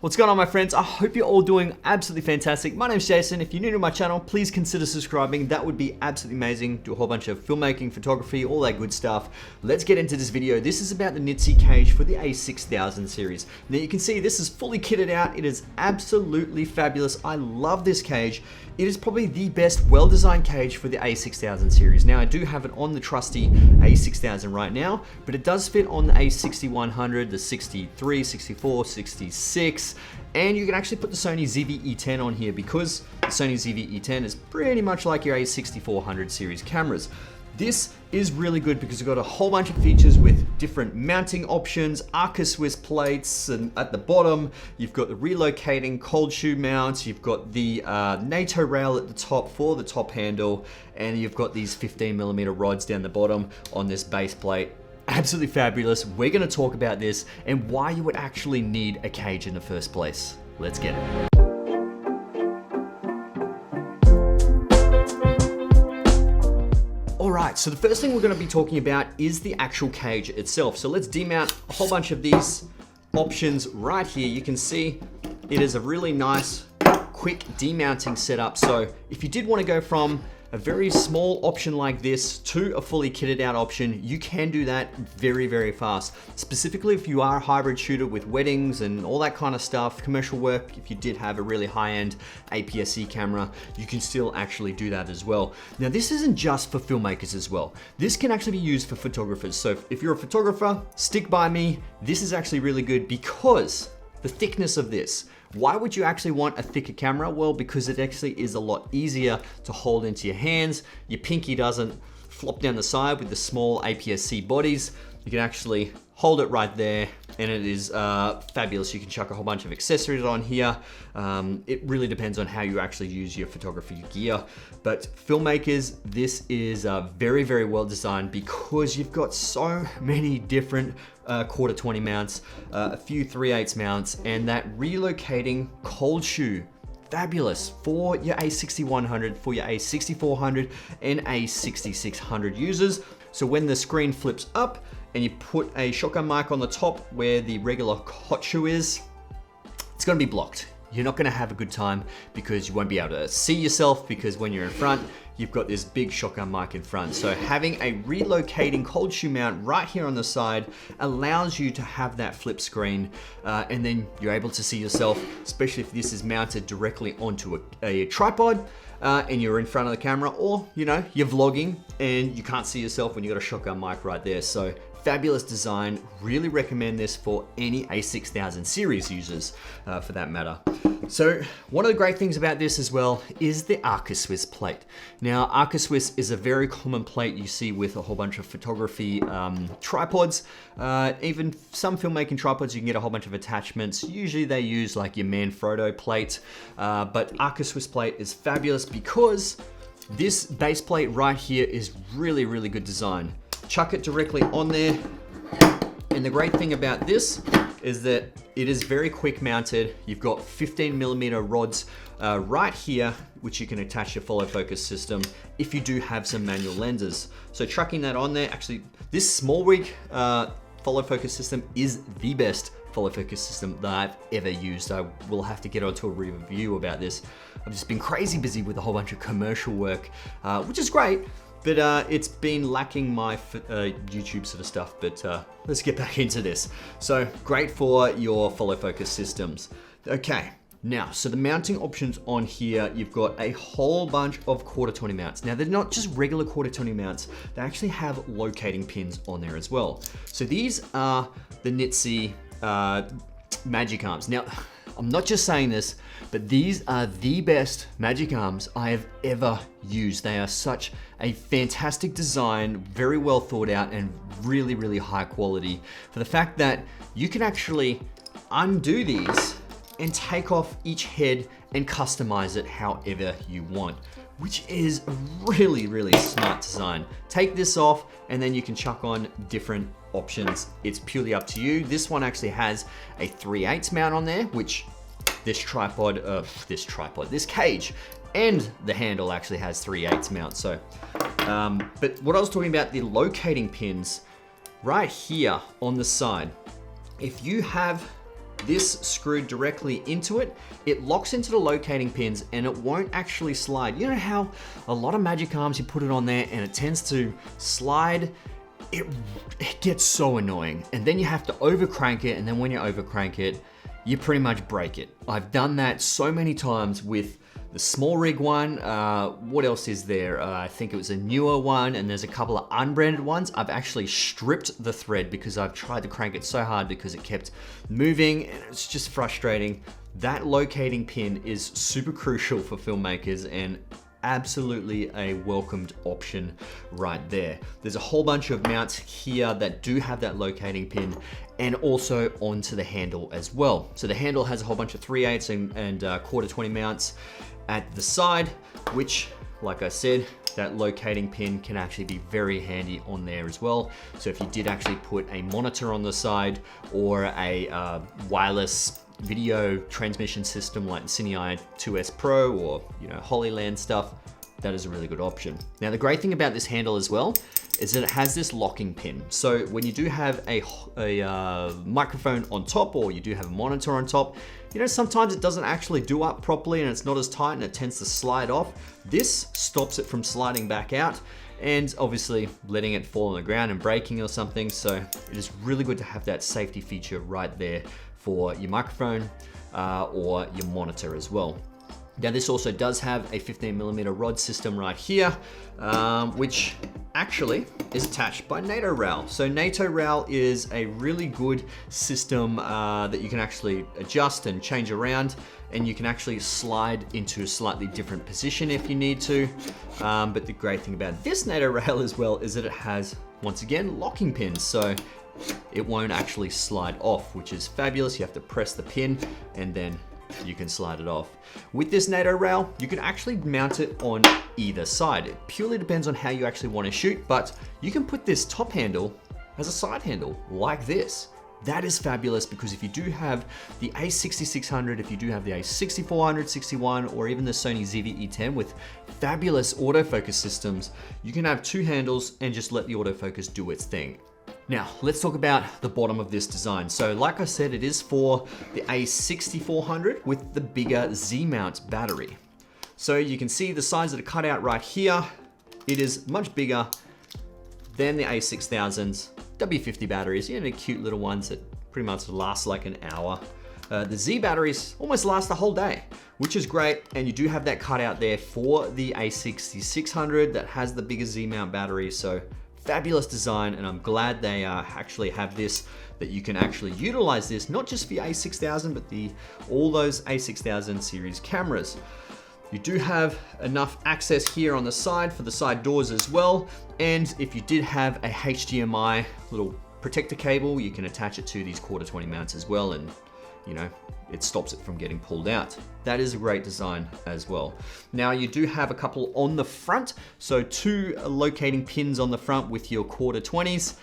What's going on, my friends? I hope you're all doing absolutely fantastic. My name's Jason. If you're new to my channel, please consider subscribing. That would be absolutely amazing. Do a whole bunch of filmmaking, photography, all that good stuff. Let's get into this video. This is about the Nitze cage for the A6000 series. Now you can see this is fully kitted out. It is absolutely fabulous. I love this cage. It is probably the best well-designed cage for the A6000 series. Now I do have it on the trusty A6000 right now, but it does fit on the A6100, the 63, 64, 66, and you can actually put the Sony ZV-E10 on here because the Sony ZV-E10 is pretty much like your A6400 series cameras. This is really good because you've got a whole bunch of features with different mounting options, Arca Swiss plates, and at the bottom, you've got the relocating cold shoe mounts, you've got the NATO rail at the top for the top handle, and you've got these 15mm rods down the bottom on this base plate. Absolutely fabulous. We're gonna talk about this and why you would actually need a cage in the first place. Let's get it. Alright, so the first thing we're going to be talking about is the actual cage itself. So let's demount a whole bunch of these options right here. You can see it is a really nice, quick demounting setup. So if you did want to go from a very small option like this to a fully kitted out option, you can do that very, very fast. Specifically if you are a hybrid shooter with weddings and all that kind of stuff, commercial work, if you did have a really high-end APS-C camera, you can still actually do that as well. Now this isn't just for filmmakers as well. This can actually be used for photographers. So if you're a photographer, stick by me. This is actually really good because the thickness of this. Why would you actually want a thicker camera? Well, because it actually is a lot easier to hold into your hands. Your pinky doesn't flop down the side with the small APS-C bodies. You can actually hold it right there and it is fabulous. You can chuck a whole bunch of accessories on here. It really depends on how you actually use your photography gear. But filmmakers, this is very, very well designed because you've got so many different quarter 20 mounts, a few 3/8 mounts, and that relocating cold shoe. Fabulous for your A6100, for your A6400 and A6600 users. So when the screen flips up and you put a shotgun mic on the top where the regular hot shoe is, it's gonna be blocked. You're not gonna have a good time because you won't be able to see yourself because when you're in front, you've got this big shotgun mic in front. So having a relocating cold shoe mount right here on the side allows you to have that flip screen and then you're able to see yourself, especially if this is mounted directly onto a tripod and you're in front of the camera, or you're vlogging and you can't see yourself when you've got a shotgun mic right there. So fabulous design. Really recommend this for any A6000 series users for that matter. So one of the great things about this as well is the Arca Swiss plate. Now Arca Swiss is a very common plate you see with a whole bunch of photography tripods. Even some filmmaking tripods you can get a whole bunch of attachments. Usually they use like your Manfrotto plate, but Arca Swiss plate is fabulous because this base plate right here is really, really good design. Chuck it directly on there. And the great thing about this is that it is very quick mounted. You've got 15mm rods right here, which you can attach your follow focus system if you do have some manual lenses. So chucking that on there, actually this Smallrig follow focus system is the best follow focus system that I've ever used. I will have to get onto a review about this. I've just been crazy busy with a whole bunch of commercial work, which is great. But it's been lacking my YouTube sort of stuff, but let's get back into this. So great for your follow focus systems. Okay, now, so the mounting options on here, you've got a whole bunch of quarter 20 mounts. Now they're not just regular quarter 20 mounts, they actually have locating pins on there as well. So these are the Nitze Magic Arms. Now, I'm not just saying this, but these are the best Magic Arms I have ever used. They are such a fantastic design, very well thought out, and really, really high quality. For the fact that you can actually undo these and take off each head and customize it however you want, which is a really, really smart design. Take this off and then you can chuck on different options. It's purely up to you. This one actually has a 3/8 mount on there, which this cage and the handle actually has 3/8 mount. So, but what I was talking about, the locating pins right here on the side, if you have this screwed directly into it, it locks into the locating pins and it won't actually slide. You know how a lot of Magic Arms, you put it on there and it tends to slide? It gets so annoying. And then you have to over crank it, and then when you over crank it, you pretty much break it. I've done that so many times with the small rig one. What else is there? I think it was a newer one, and there's a couple of unbranded ones. I've actually stripped the thread because I've tried to crank it so hard because it kept moving, and it's just frustrating. That locating pin is super crucial for filmmakers and absolutely a welcomed option right there. There's a whole bunch of mounts here that do have that locating pin, and also onto the handle as well. So the handle has a whole bunch of 3/8 and 1/4-20 mounts at the side, which, like I said, that locating pin can actually be very handy on there as well. So if you did actually put a monitor on the side, or a wireless video transmission system like the Cine 2S Pro, or Holyland stuff, that is a really good option. Now the great thing about this handle as well is that it has this locking pin. So when you do have a microphone on top, or you do have a monitor on top, sometimes it doesn't actually do up properly and it's not as tight and it tends to slide off. This stops it from sliding back out and obviously letting it fall on the ground and breaking or something. So it is really good to have that safety feature right there for your microphone or your monitor as well. Now this also does have a 15mm rod system right here, which actually is attached by NATO RAL. So NATO RAL is a really good system that you can actually adjust and change around, and you can actually slide into a slightly different position if you need to. But the great thing about this NATO RAL as well is that it has, once again, locking pins. So it won't actually slide off, which is fabulous. You have to press the pin and then you can slide it off. With this NATO RAL, you can actually mount it on either side. It purely depends on how you actually want to shoot, but you can put this top handle as a side handle like this. That is fabulous, because if you do have the a6600, if you do have the a6400, 61, or even the Sony ZV-E10 with fabulous autofocus systems, you can have two handles and just let the autofocus do its thing. Now, let's talk about the bottom of this design. So like I said, it is for the a6400 with the bigger Z-mount battery. So you can see the sides that are cut out right here. It is much bigger than the a6000's W50 batteries. The cute little ones that pretty much last like an hour. The Z batteries almost last the whole day, which is great. And you do have that cut out there for the a6600 that has the bigger Z-mount battery. So fabulous design, and I'm glad they actually have this, that you can actually utilize this, not just for a6000, but all those a6000 series cameras. You do have enough access here on the side for the side doors as well. And if you did have a HDMI little protector cable, you can attach it to these 1/4-20 mounts as well, and it stops it from getting pulled out. That is a great design as well. Now you do have a couple on the front, so two locating pins on the front with your 1/4-20s.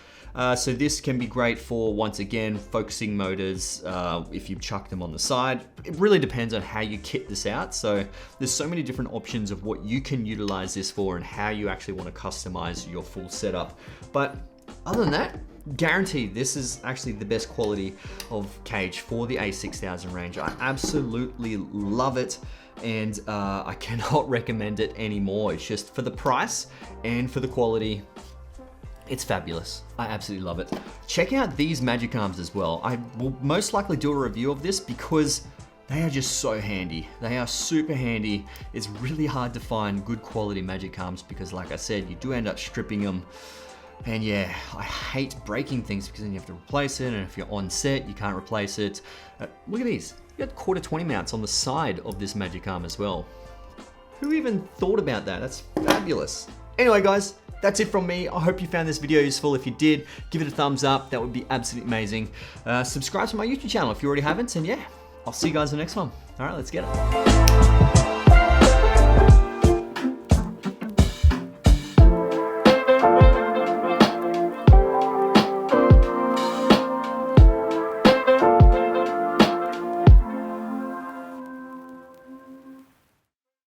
So this can be great for, once again, focusing motors if you chuck them on the side. It really depends on how you kit this out. So there's so many different options of what you can utilize this for and how you actually want to customize your full setup. But other than that, guaranteed this is actually the best quality of cage for the a6000 range. I absolutely love it, and I cannot recommend it anymore. It's just for the price and for the quality, it's fabulous. I absolutely love it. Check out these Magic Arms as well. I will most likely do a review of this because they are just so handy. They are super handy. It's really hard to find good quality Magic Arms because, like I said, you do end up stripping them. And yeah, I hate breaking things because then you have to replace it, and if you're on set, you can't replace it. Look at these. You got 1/4-20 mounts on the side of this Magic Arm as well. Who even thought about that? That's fabulous. Anyway, guys, that's it from me. I hope you found this video useful. If you did, give it a thumbs up. That would be absolutely amazing. Subscribe to my YouTube channel if you already haven't, and yeah, I'll see you guys in the next one. All right, let's get it.